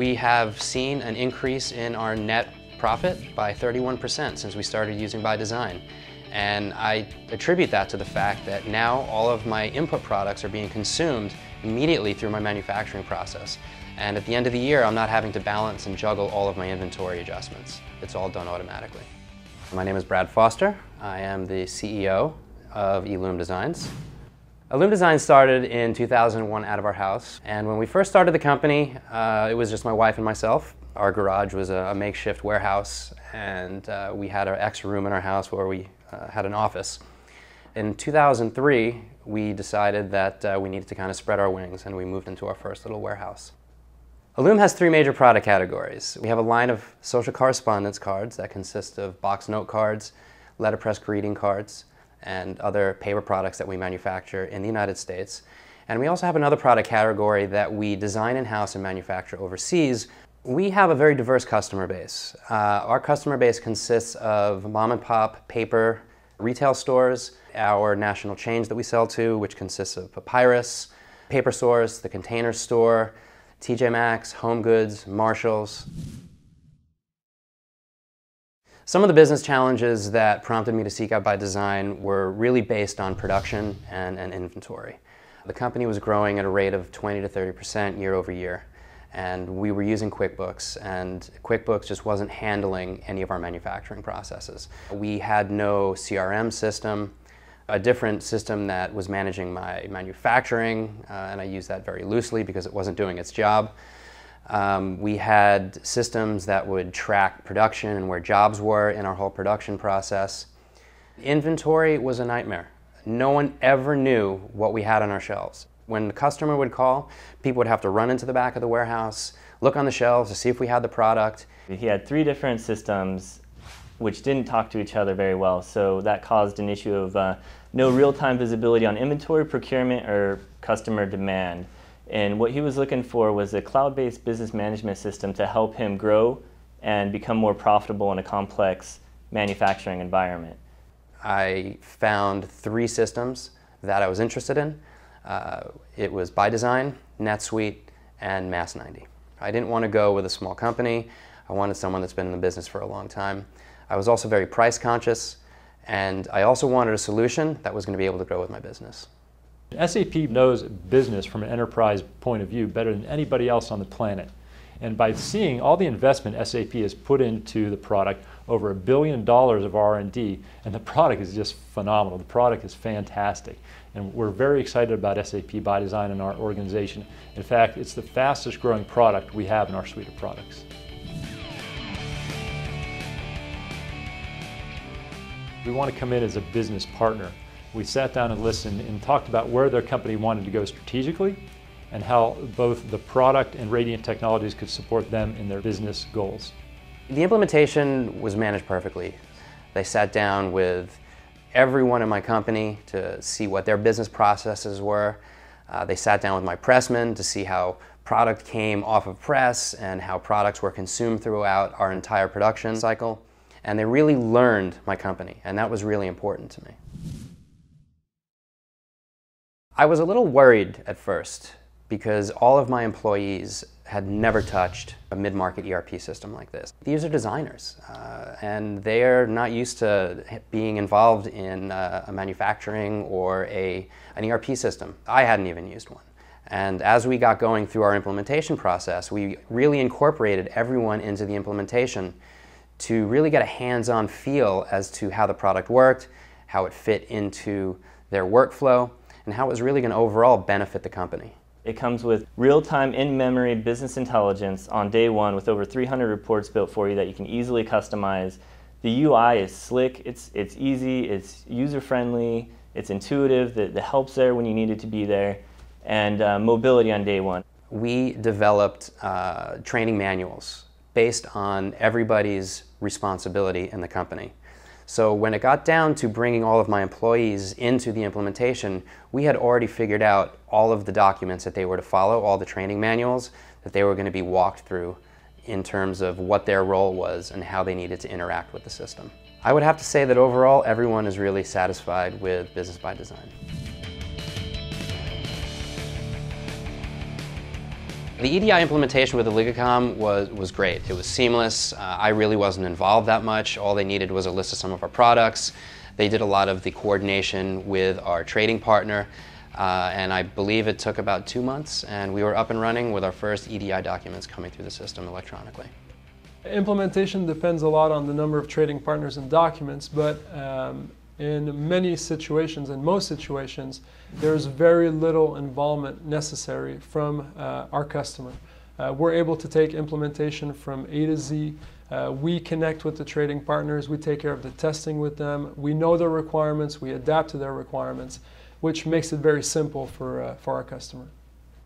We have seen an increase in our net profit by 31% since we started using ByDesign. And I attribute that to the fact that now all of my input products are being consumed immediately through my manufacturing process. And at the end of the year, I'm not having to balance and juggle all of my inventory adjustments. It's all done automatically. My name is Brad Foster. I am the CEO of Elum Designs. Elum Designs started in 2001 out of our house. And when we first started the company, it was just my wife and myself. Our garage was a makeshift warehouse, and we had an extra room in our house where we had an office. In 2003, we decided that we needed to kind of spread our wings, and we moved into our first little warehouse. Elum has three major product categories. We have a line of social correspondence cards that consist of box note cards, letterpress greeting cards, and other paper products that we manufacture in the United States. And we also have another product category that we design in-house and manufacture overseas. We have a very diverse customer base. Our customer base consists of mom-and-pop paper retail stores, our national chains that we sell to, which consists of Papyrus, Paper Source, The Container Store, TJ Maxx, Home Goods, Marshalls. Some of the business challenges that prompted me to seek out ByDesign were really based on production and inventory. The company was growing at a rate of 20 to 30% year over year, and we were using QuickBooks, and QuickBooks just wasn't handling any of our manufacturing processes. We had no CRM system, a different system that was managing my manufacturing, and I use that very loosely because it wasn't doing its job. We had systems that would track production and where jobs were in our whole production process. Inventory was a nightmare. No one ever knew what we had on our shelves. When the customer would call, people would have to run into the back of the warehouse, look on the shelves to see if we had the product. He had three different systems which didn't talk to each other very well, so that caused an issue of no real-time visibility on inventory, procurement, or customer demand. And what he was looking for was a cloud-based business management system to help him grow and become more profitable in a complex manufacturing environment. I found three systems that I was interested in. It was ByDesign, NetSuite, and Mass90. I didn't want to go with a small company. I wanted someone that's been in the business for a long time. I was also very price conscious, and I also wanted a solution that was going to be able to grow with my business. SAP knows business from an enterprise point of view better than anybody else on the planet. And by seeing all the investment SAP has put into the product, over $1 billion of R&D, and the product is just phenomenal. The product is fantastic. And we're very excited about SAP ByDesign in our organization. In fact, it's the fastest growing product we have in our suite of products. We want to come in as a business partner. We sat down and listened and talked about where their company wanted to go strategically and how both the product and Radiant Technologies could support them in their business goals. The implementation was managed perfectly. They sat down with everyone in my company to see what their business processes were. They sat down with my pressmen to see how product came off of press and how products were consumed throughout our entire production cycle. And they really learned my company, and that was really important to me. I was a little worried at first because all of my employees had never touched a mid-market ERP system like this. These are designers, and they're not used to being involved in a manufacturing or an ERP system. I hadn't even used one. And as we got going through our implementation process, we really incorporated everyone into the implementation to really get a hands-on feel as to how the product worked, how it fit into their workflow, and how it was really going to overall benefit the company. It comes with real-time, in-memory business intelligence on day one with over 300 reports built for you that you can easily customize. The UI is slick, it's easy, it's user-friendly, it's intuitive, the help's there when you need it to be there, and mobility on day one. We developed training manuals based on everybody's responsibility in the company. So when it got down to bringing all of my employees into the implementation, we had already figured out all of the documents that they were to follow, all the training manuals that they were going to be walked through in terms of what their role was and how they needed to interact with the system. I would have to say that overall, everyone is really satisfied with Business ByDesign. The EDI implementation with Oligocom was great. It was seamless. I really wasn't involved that much. All they needed was a list of some of our products. They did a lot of the coordination with our trading partner, and I believe it took about 2 months, and we were up and running with our first EDI documents coming through the system electronically. Implementation depends a lot on the number of trading partners and documents, but in many situations, in most situations, there's very little involvement necessary from our customer. We're able to take implementation from A to Z. We connect with the trading partners, we take care of the testing with them, we know their requirements, we adapt to their requirements, which makes it very simple for our customer.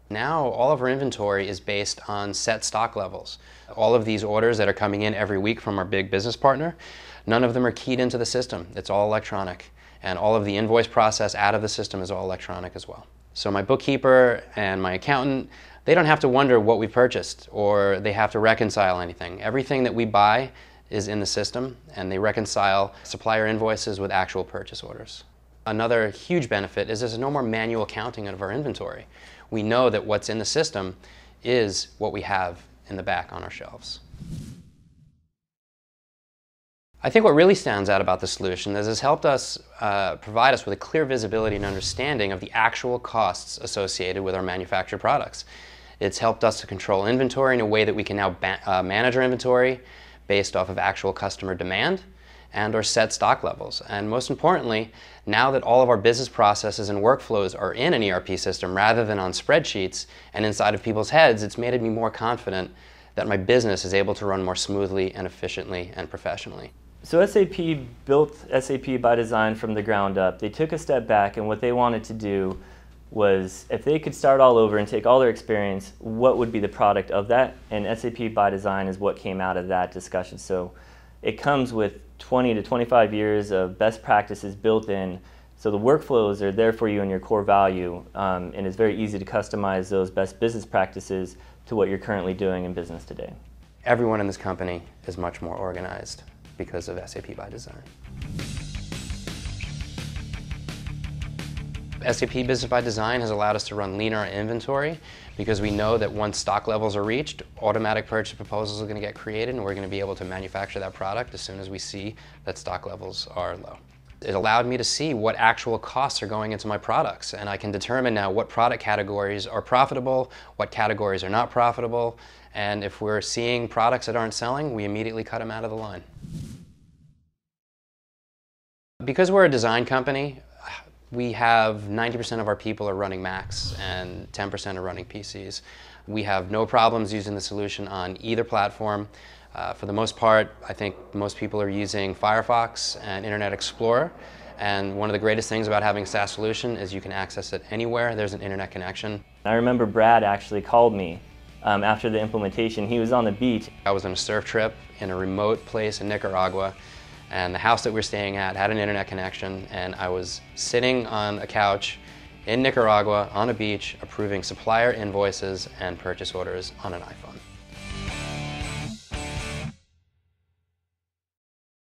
Now all of our inventory is based on set stock levels. All of these orders that are coming in every week from our big business partner, none of them are keyed into the system. It's all electronic. And all of the invoice process out of the system is all electronic as well. So my bookkeeper and my accountant, they don't have to wonder what we purchased or they have to reconcile anything. Everything that we buy is in the system, and they reconcile supplier invoices with actual purchase orders. Another huge benefit is there's no more manual counting of our inventory. We know that what's in the system is what we have in the back on our shelves. I think what really stands out about the solution is it's helped us provide us with a clear visibility and understanding of the actual costs associated with our manufactured products. It's helped us to control inventory in a way that we can now manage our inventory based off of actual customer demand and our set stock levels. And most importantly, now that all of our business processes and workflows are in an ERP system rather than on spreadsheets and inside of people's heads, it's made me more confident that my business is able to run more smoothly and efficiently and professionally. So SAP built SAP ByDesign from the ground up. They took a step back, and what they wanted to do was, if they could start all over and take all their experience, what would be the product of that? And SAP ByDesign is what came out of that discussion. So it comes with 20 to 25 years of best practices built in, so the workflows are there for you in your core value, and it's very easy to customize those best business practices to what you're currently doing in business today. Everyone in this company is much more organized because of SAP ByDesign. SAP Business ByDesign has allowed us to run leaner inventory because we know that once stock levels are reached, automatic purchase proposals are going to get created, and we're going to be able to manufacture that product as soon as we see that stock levels are low. It allowed me to see what actual costs are going into my products, and I can determine now what product categories are profitable, what categories are not profitable, and if we're seeing products that aren't selling, we immediately cut them out of the line. Because we're a design company, we have 90% of our people are running Macs and 10% are running PCs. We have no problems using the solution on either platform. For the most part, I think most people are using Firefox and Internet Explorer. And one of the greatest things about having a SaaS solution is you can access it anywhere there's an internet connection. I remember Brad actually called me after the implementation. He was on the beach. I was on a surf trip in a remote place in Nicaragua, and the house that we were staying at had an internet connection, and I was sitting on a couch in Nicaragua on a beach approving supplier invoices and purchase orders on an iPhone.